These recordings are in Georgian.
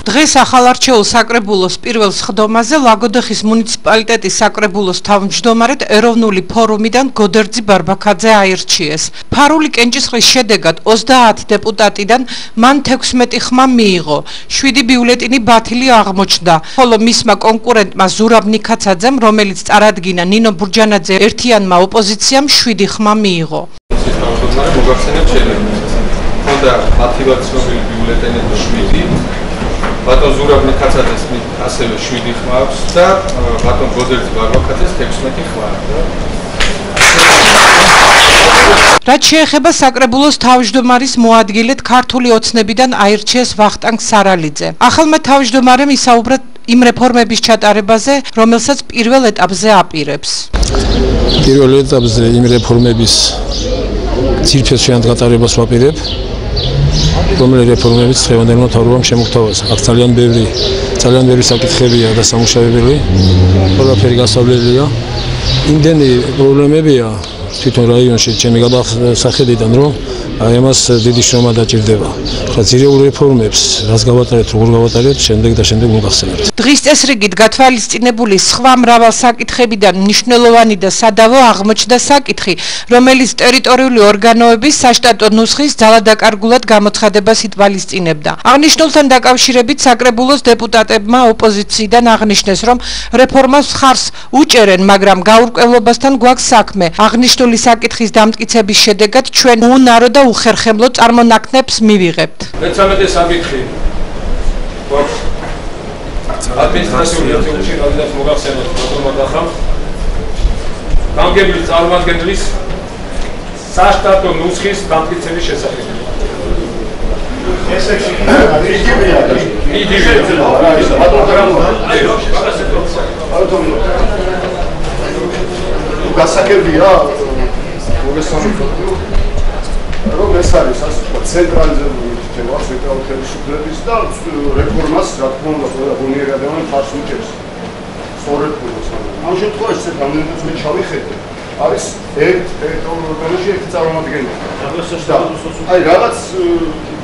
დღეს ახალარჩეულ საკრებულოს პირველ სხდომაზე ლაგოდეხის მუნიციპალიტეტის საკრებულოს თავმჯდომარედ ეროვნული ფორუმიდან გოდერძი ბარბაქაძე აირჩიეს. ფარული კენჭისყრის შედეგად 30 დეპუტატიდან მან 16 ხმა მიიღო. 7 ბიულეტინი ბათილი აღმოჩნდა, ხოლო მისმა კონკურენტმა ზურაბ ნიქაცაძემ, რომელიც წარადგინა ნინო ბურჯანაძე ერთიანმა ოპოზიციამ 7 ხმა მიიღო. Honda motivatsiונული ბიულეტენი 7 ბატონ ზურაბ ნიქაცაძეს ასევე 7 ხმა აქვს და ბატონ გოდერძი ბარბაქაძეს 16 ხმა. რაც შეეხება საკრებულოს თავმჯდომარის მოადგილედ ქართული ოცნებიდან აირჩიეს ვახტანგ სარალიძე. ახალმა თავმჯდომარემ ისაუბრა იმ რეფორმების ჩატარებაზე, რომელსაც პირველ ეტაპზე აპირებს. პირველ ეტაპზე იმ რეფორმების ძირფეს შეანდგატარებას ვაპირებ, რომელი რეფორმებიც ხელოვნებმა თავრობამ შემოგთავაზა. აქ ძალიან ბევრი საკითხებია და სამუშაოებელი, ყველაფერი გასავლელია. იმდენი პრობლემებია თვითონ რაიონში ჩემი გადასახედიდან, რომ აი ამას დიდი შრომა დაჭირდება. ხა ძირეულ რეფორმებს რას გავატარებთ, როგორ გავატარებთ, შემდეგ მოგახსენებთ. დღის წესრიგით გათვალისწინებული სხვა მრავალ საკითხებიდან მნიშვნელოვანი და სადავო აღმოჩნდა საკითხი, რომელიც ტერიტორიული ორგანოების საშტატო ნუსხის ძალადაკარგულად გამოცხადებას ითვალისწინებდა. აღნიშნულთან დაკავშირებით საკრებულოს დეპუტატებმა ოპოზიციიდან აღნიშნეს, რომ რეფორმას მხარს უჭერენ, მაგრამ გაურკვევლობასთან გვაქვს საქმე. აღნიშნული საკითხის დამტკიცების შედეგად ჩვენ უნარო და უხერხემლო წარმონაქმნებს მივიღებთ. მე-13 საკითხი გვაქვს ადმინისტრაციული ეთიკაში გადადას მოგახსენოთ პროტოკოლმა დახამ გამგებლის წარმომადგენლის საშტატო ნუსხის დამტკიცების შესახებ. ესე გასაგებია მოგესალმებით რომ ეს არის ასე ვთქვათ ცენტრალიზებული სისტემა ცენტრალური ხელისუფლების და რეფორმას რა თქმა უნდა ყველა გონიერი ადამიანი ხარს უჭერს სწორედ ეს ამ შემთხვევაში ეს რამდენადაც მე ჩავიხედე არის ერთ ტერიტორიულ ორგანოში ერთი წარმომადგენელი აი რაღაც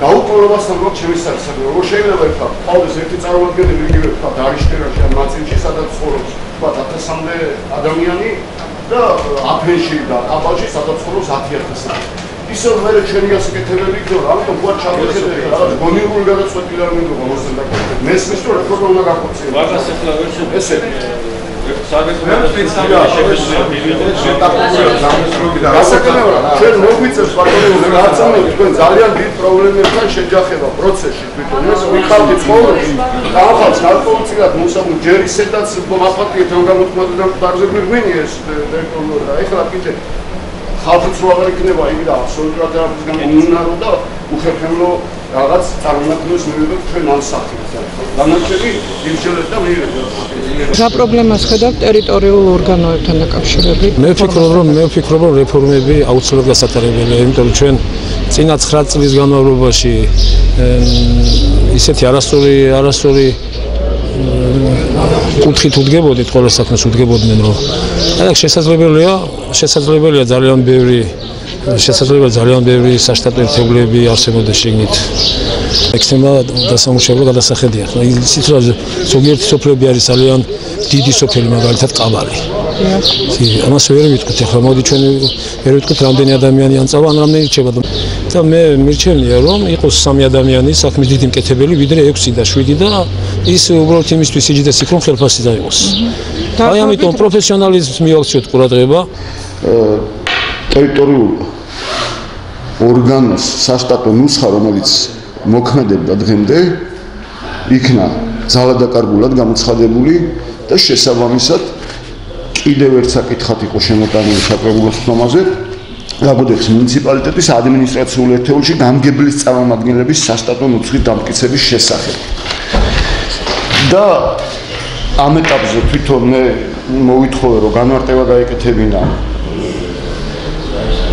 გაუკვირვებასთან გვაქვს ჩემი საკითხი როგორ შეიძლება ერთხელ ყავდეს ერთი წარმომადგენელი იგივე ვთქვათ არიშტერაში ან მაწილში სადაც ცხოვრობს ვთქვათ 1000-მდე ადამიანი და აფენში და აბალში სადაც ცხოვრობს 10000 ისევ მე ჩვენი გასაკეთებელი იქნება, ამიტომ გვარ ჩავიხედე რაღაც გონიურული გადაწყვეტილი არ მინდობა მოსდაკეთებ. მესმის რომ რეფორმა უნდა გახორციელოს. მაგას ახლა ვერ შეგვიძლია. ესე ჩვენ მოგვიწევს ბატონო გაწამოთ თქვენ ძალიან დიდ პრობლემებთან შეჯახება პროცესში თვითონ ეს ვიხავდი ცხოვრებში ახალს გარკვეულწილად მოსამულ ჯერ ისედაც მაფატიეთ რომ გამოთქმადა და დარზე გვიგვინი ეს ტერიტორია და ეხლა კიდე ხალხიც რო აღარ იქნება იგი და აბსოლუტურად არაფრისგან უნარო და უხერხემლო რაღაც წარმონაქმნებს მივიღებთ ჩვენ ამ სახით. განაჩენი იმშელეთ და მივიღებთ. რა პრობლემას ხედავთ ტერიტორიულ ორგანოებთან დაკავშირებით? მე ვფიქრობ, რომ რეფორმები აუცილებლად გასატარებელია, იმიტომ რომ ჩვენ წინა 9 წლის განმავლობაში ისეთი არასწორი კუთხით უდგებოდით, ყველა საქმეს უდგებოდნენ, რომ აი შესაძლებელია ძალიან ბევრი საშტატო ერთეულები არსებობდეს შიგნით. ექსტრემა დასამუშავებლო გადასახედია. ისიც რომ ზოგიერთი სოფლები არის ძალიან დიდი სოფელი, მაგალითად ყაბალი. ამას ვერ ვიტყვით, ახლა მოდი ჩვენ ვერ ვიტყვით რამდენი ადამიანი ანწავა, ან რამდენი რჩება. და მე მირჩენია რომ იყოს 3 ადამიანი საქმის დიდი მკეთებელი, ვიდრე 6 და 7 და ის უბრალოდ იმისთვის იჯდეს იქ რომ ხელფასი დაიღოს. აი ამიტომ პროფესიონალიზმს მივაქციოთ ყურადღება. ტერიტორიულ ორგანოს საშტატო ნუსხა, რომელიც მოქმედებდა დღემდე, იქნა ძალადაკარგულად გამოცხადებული და შესაბამისად კიდევ ერთ საკითხად იყო შემოტანილი საკრებულოს ხდომაზე ლაგოდეხის მუნიციპალიტეტის ადმინისტრაციულ ერთეულში გამგებლის წარმომადგენლების საშტატო ნუსხის დამტკიცების შესახებ. და ამ ეტაპზე თვითონ მე მოვითხოვე რომ განმარტება გაეკეთებინა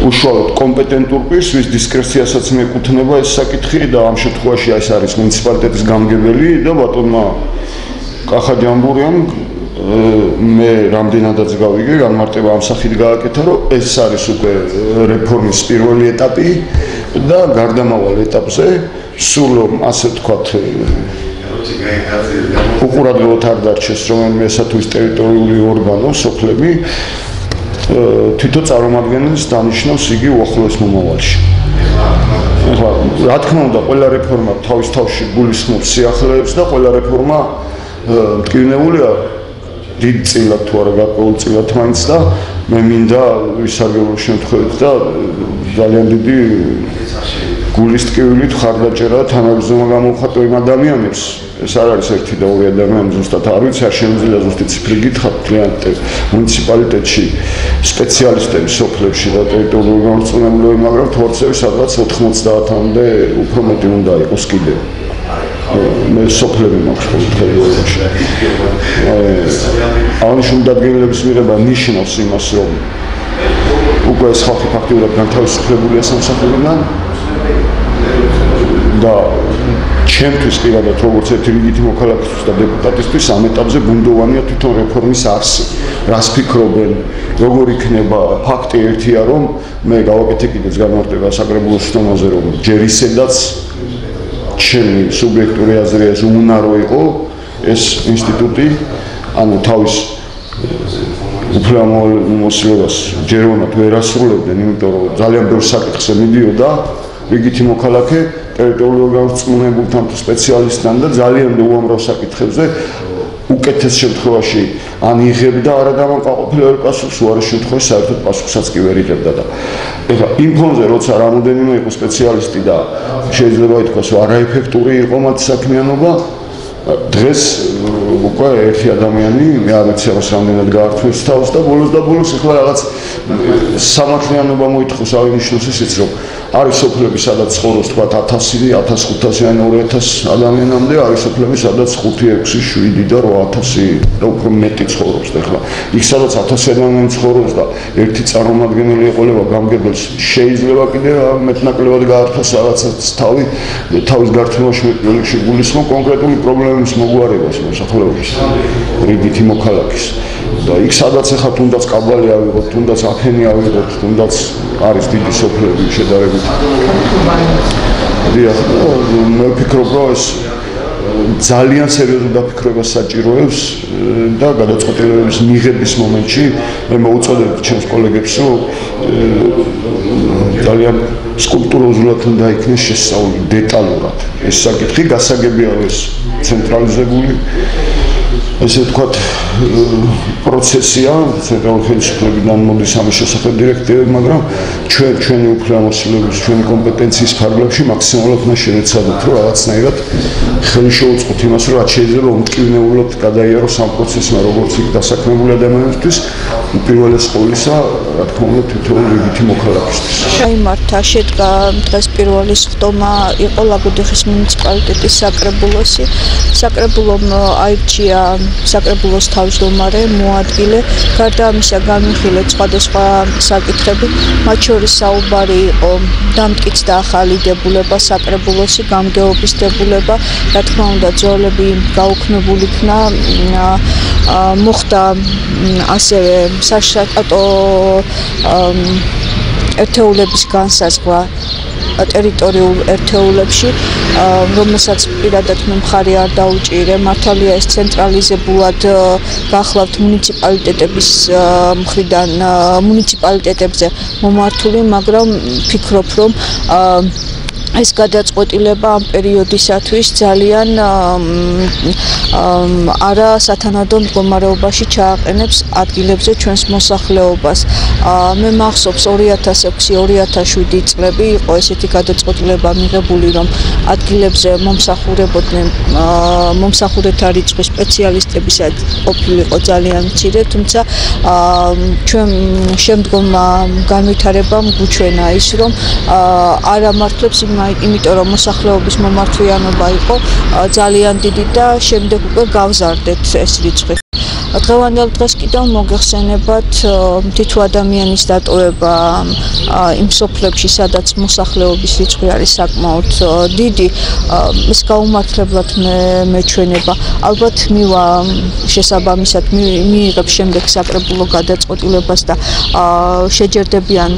უშუალოდ კომპეტენტურ პირს, ვის დისკრეციასაც მიეკუთვნება ეს საკითხი და ამ შემთხვევაში ეს არის მუნიციპალიტეტის გამგებელი და ბატონმა კახა ჯამბურიამ მე რამდენადაც გავიგე, განმარტება ამ სახით გააკეთა, რომ ეს არის უკვე რეფორმის პირველი ეტაპი და გარდამავალ ეტაპზე სულ ასე ვთქვათ უყურადღებოდ არ დარჩეს რომელიმე სათვის ტერიტორიული ორგანო, სოფლები თვითონ წარმომადგენელს დანიშნავს იგი უახლოეს მომავალში. ახლა რა თქმა უნდა, ყველა რეფორმა თავის თავში გულისხმობს სიახლეებს და ყველა რეფორმა მტკივნეულია დიდ წილად თუ არა გარკვეულ წილად მაინც და მე მინდა ვისარგებლო შემთხვევით და ძალიან დიდი გულის ტკივილით ხარდაჭერა თანაგრძნობა გამოვხატო იმ ადამიანებს. ეს არ არის ერთი და ორი ადამიანი ზუსტად არ ვიცი, არ შემიძლია ზუსტი ციფრი გითხრათ მთლიან მუნიციპალიტეტში სპეციალისტები სოფლებში და ტერიტორიული გამორჩენებლები, მაგრამ თორცევი სადღაც 90-მდე უფრო მეტი უნდა იყოს კიდევ. მე სოფლები მაქვს პორტფელიოში. აღნიშნულ დადგენილების მიღება ნიშნავს იმას, რომ უკვე ეს ხალხი ფაქტიურად განთავისუფლებულია სამსახურიდან და ჩემთვის პირადად როგორც ერთი რიგითი მოქალაქისთვის და დეპუტატისთვის ამ ეტაპზე ბუნდოვანია თვითონ რეფორმის არსი. რას ფიქრობენ, როგორ იქნება, ფაქტი ერთია, რომ მე გავაკეთე კიდეც განმარტება საკრებულოს თემაზე, რომ ჯერ ისედაც ჩემი სუბიექტური აზრია ეს უნარო იყო ეს ინსტიტუტი, ანუ თავის უფლებამოსილებას ჯერონად ვერ ასრულებდნენ, იმიტომ რომ ძალიან ბევრ საკითხზე მიდიოდა რიგითი მოქალაქე ტერიტორიულ გამორჩენებულთან თუ სპეციალისტთან და ძალიან უამრავ საკითხებზე უკეთეს შემთხვევაში ან იღებდა არადამაკმაყოფილებელ პასუხს, უარეს შემთხვევაში საერთოდ პასუხსაც კი ვერ იღებდა და ეხლა იმ ფონზე როცა რამოდენიმე იყო სპეციალისტი და შეიძლება ითქვას რომ არაეფექტური იყო მათი საქმიანობა, დღეს უკვე ერთი ადამიანი მე არ ვიცი რა რამდენად გაართვეს თავს და ბოლოს ეხლა რაღაც სამართლიანობა მოითხოვს აღინიშნოს ისიც რომ არის სოფლები სადაც ცხოვრობს თქვა 1000, 1500 ან 2000 ადამიანამდე, არის სოფლები სადაც 5, 6, 7 და 8000 და უფრო მეტი ცხოვრობს და ეხლა იქ სადაც 1000 ადამიანი ცხოვრობს და ერთი წარმომადგენელი ეყოლება გამგებელს შეიძლება კიდე მეტნაკლებად გაართვას რაღაცას თავის გართმევაში მეტყველში გულისხმო კონკრეტული პრობლემის მოგვარებას მოსახლეობის რიგითი მოქალაქის და იქ სადაც ახლა თუნდაც კაბალი ავიღოთ, თუნდაც აფენი ავიღოთ, თუნდაც არის დიდი სოფლები შედარებით. მე ვფიქრობ, რომ ეს ძალიან სერიოზულ დაფიქრებას საჭიროებს და გადაწყვეტილებების მიღების მომენტში მე მოუწოდებ ჩემს კოლეგებს, რომ ძალიან სკულპტუროზულად უნდა იქნეს შესწავლილი დეტალურად. ეს საკითხი გასაგებია ეს ცენტრალიზებული ესე ვთქვათ პროცესია, ცენტრალური ხელისუფლებიდან მოდის ამის შესახებ დირექტივები, მაგრამ ჩვენი უფლებამოსილების, ჩვენი კომპეტენციის ფარგლებში მაქსიმალურად უნდა შევეცადოთ, რომ რაღაცნაირად ხელი შეუწყოთ იმას, რომ რაც შეიძლება უმტკივნეულად გადაიაროს ამ პროცესმა, როგორც იქ დასაქმებული ადამიანისთვის, უპირველეს ყოვლისა, რა თქმა უნდა, თითოეული რიგითი მოქალაქისთვის. Შეიმართა შედგა დღეს პირველი სხდომა იყო ლაგოდეხის მუნიციპალიტეტის საკრებულოსი. საკრებულომ აირჩია საკრებულოს თავმჯდომარე მოადგილე, გარდა ამისა განვიხილეთ სხვადასხვა საკითხები, მათ შორის საუბარი იყო დამტკიცდა ახალი დებულება საკრებულოსი, გამგეობის დებულება, რა თქმა უნდა ძოლები გაუქმებული იქნა, მოხდა ასევე საშტატო ერთეულების განსაზღვრა ტერიტორიულ ერთეულებში, რომელსაც პირადად მე მხარი არ დაუჭირე, მართალია ეს ცენტრალიზებულად გახლავთ მუნიციპალიტეტების მხრიდან მუნიციპალიტეტებზე მომართული, მაგრამ ფიქრობ, რომ ეს გადაწყვეტილება ამ პერიოდისათვის ძალიან არა სათანადო მდგომარეობაში ჩააყენებს ადგილებზე ჩვენს მოსახლეობას. მე მახსოვს 2006-2007 წლები იყო ესეთი გადაწყვეტილება მიღებული, რომ ადგილებზე მომსახურეთა რიცხვის სპეციალისტების ყოფილიყო ძალიან მცირე, თუმცა ჩვენ შემდგომ განვითარებამ გვუჩვენა ის, რომ არ ამართლებს იმიტომ რომ მოსახლეობის მომართვიანობა იყო ძალიან დიდი და შემდეგ უკვე გავზარდეთ ეს რიცხვი. დღევანდელ დღეს კიდევ მოგეხსენებათ თითო ადამიანის დატოვება იმ სოფლებში, სადაც მოსახლეობის რიცხვი არის საკმაოდ დიდი, ეს გაუმართლებლად მეჩვენება. ალბათ მივა შესაბამისად მიიღებს შემდეგ საკრებულო გადაწყვეტილებას და შეჯერდებიან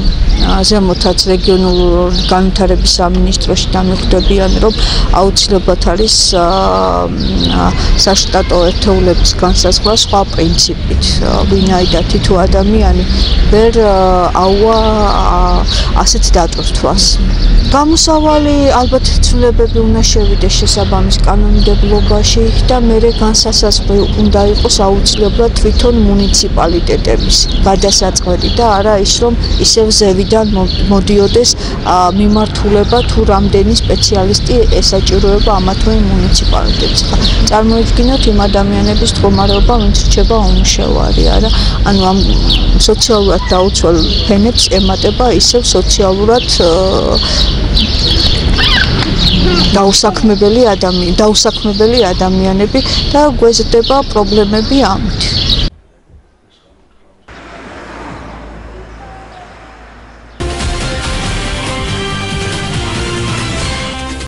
ზემოთაც რეგიონულ განვითარების სამინისტროში დამკვირვებიან, რომ აუცილებლად არის საშტატო ერთეულების განსაზღვრა სხვა პრინციპით, ვინაიდან თითო ადამიანი ვერ აუვა ასეთ დატვირთვას. გამოსავალი ალბათ ცვლილებები უნდა შევიდეს შესაბამის კანონმდებლობაში და მერე განსასაზღვრი უნდა იყოს აუცილებლად თვითონ მუნიციპალიტეტების გადასაწყვეტი და არა ის, რომ ისევ ზევიდან მოდიოდეს მიმართულება თუ რამდენი სპეციალისტი ესაჭიროება ამა თუ იმ მუნიციპალიტეტს. წარმოიდგინოთ იმ ადამიანების მდგომარეობა, ვინც რჩება უმუშევარი, არა? ანუ ამ სოციალურად დაუცველ ფენებს ემატება ისევ სოციალურად დაუსაქმებელი ადამიანები და გვეზრდება პრობლემები ამით.